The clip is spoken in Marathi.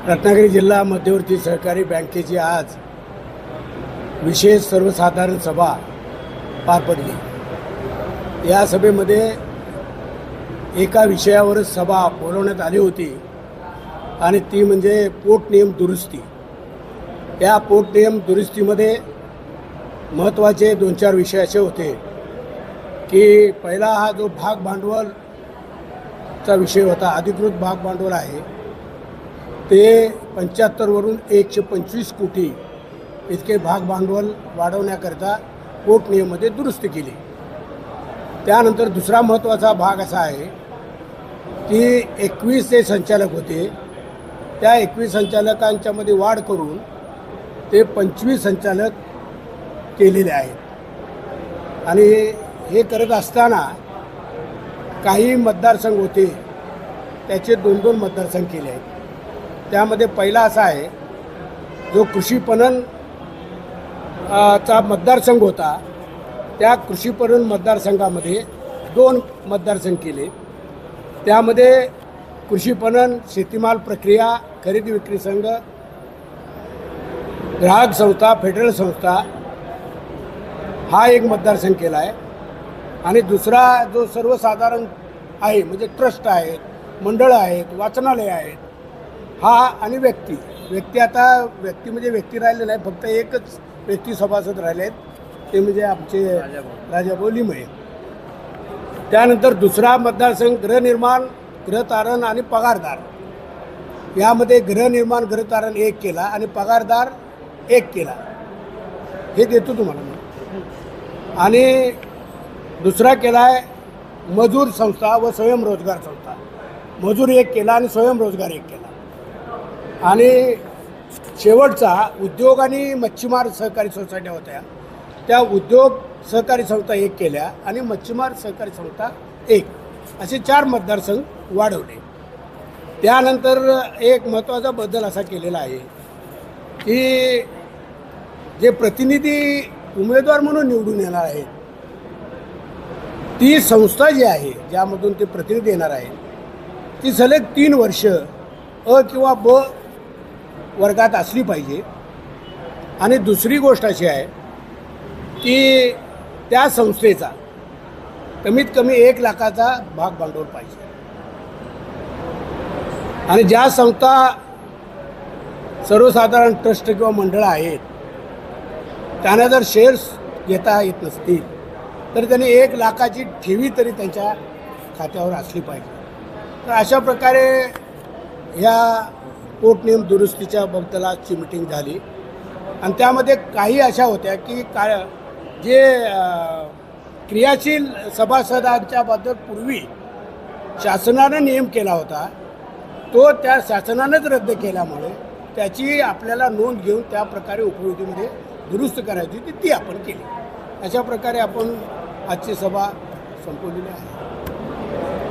रत्नागिरी जिल्हा मध्यवर्ती सहकारी बँकेची आज विशेष सर्वसाधारण सभा पार पडली। या सभेमध्ये एका विषयावरच सभा बोलवण्यात आली होती आणि ती म्हणजे पोटनियम दुरुस्ती। या पोटनियम दुरुस्तीमध्ये महत्त्वाचे 2-4 विषय असे होते की पहिला हा जो भाग भांडवलचा विषय होता, अधिकृत भाग भांडवल आहे ते 75 वरून 125 कोटी इतके भाग भांडवल वाढवण्याकरता पोटनियममध्ये दुरुस्ती केली। त्यानंतर दुसरा महत्त्वाचा भाग असा आहे की 21 जे संचालक होते त्या 21 संचालकांच्यामध्ये वाढ करून ते 25 संचालक केलेले आहेत। आणि हे करत असताना काही मतदारसंघ होते त्याचे 2-2 मतदारसंघ केले आहेत। त्यामध्ये पहिला असा आहे जो कृषी पणन चा मतदारसंघ होता, त्या कृषी पणन मतदारसंघामध्ये 2 मतदारसंघ केले। त्यामध्ये कृषी पणन शेतीमाल प्रक्रिया खरेदी विक्री संघ, ग्राहक संस्था, फेडरल संस्था हा एक मतदारसंघ केला आहे। आणि दुसरा जो सर्वसाधारण आहे म्हणजे ट्रस्ट आहेत, मंडळं आहेत, वाचनालय आहेत, हा आणि व्यक्ती आता व्यक्ती म्हणजे व्यक्ती राहिले नाही, फक्त एकच व्यक्ती सभासद राहिले आहेत, ते म्हणजे आमचे राजाभाऊ लिमये। त्यानंतर दुसरा मतदारसंघ गृहनिर्माण, गृहतारण आणि पगारदार। यामध्ये गृहनिर्माण गृहतारण 1 केला आणि पगारदार 1 केला, हे देतो तुम्हाला मी। आणि दुसरा केला आहे मजूर संस्था व स्वयंरोजगार संस्था, मजूर 1 केला आणि स्वयंरोजगार 1 केला। आणि शेवटचा उद्योग आणि मच्छीमार सहकारी सोसायट्या होत्या, त्या उद्योग सहकारी संस्था 1 केल्या आणि मच्छीमार सहकारी संस्था 1, असे 4 मतदारसंघ वाढवले। त्यानंतर एक महत्त्वाचा बदल असा केलेला आहे की जे प्रतिनिधी उमेदवार म्हणून निवडून येणार आहेत ती संस्था जी आहे ज्यामधून ते प्रतिनिधी येणार आहेत ती सलग 3 वर्ष अ किंवा ब वर्गात असली पाहिजे। आणि दुसरी गोष्ट अशी आहे की त्या संस्थेचा कमीत कमी 1 लाखाचा भाग भांडवल पाहिजे। आणि ज्या संस्था सर्वसाधारण ट्रस्ट किंवा मंडळं आहेत त्यांना जर शेअर्स घेता येत नसतील तर त्यांनी 1 लाखाची ठेवी तरी त्यांच्या खात्यावर असली पाहिजे। तर अशा प्रकारे ह्या पोटनियम दुरुस्तीच्या बद्दलाची मीटिंग झाली आणि त्यामध्ये काही अशा होत्या की जे क्रियाशील सभासदांच्याबद्दल पूर्वी शासनानं नियम केला होता तो त्या शासनानंच रद्द केल्यामुळे त्याची आपल्याला नोंद घेऊन त्या प्रकारे उपयोगीमध्ये दुरुस्त करायची होती, ती आपण केली। अशा प्रकारे आपण आजची सभा संपवलेली आहे।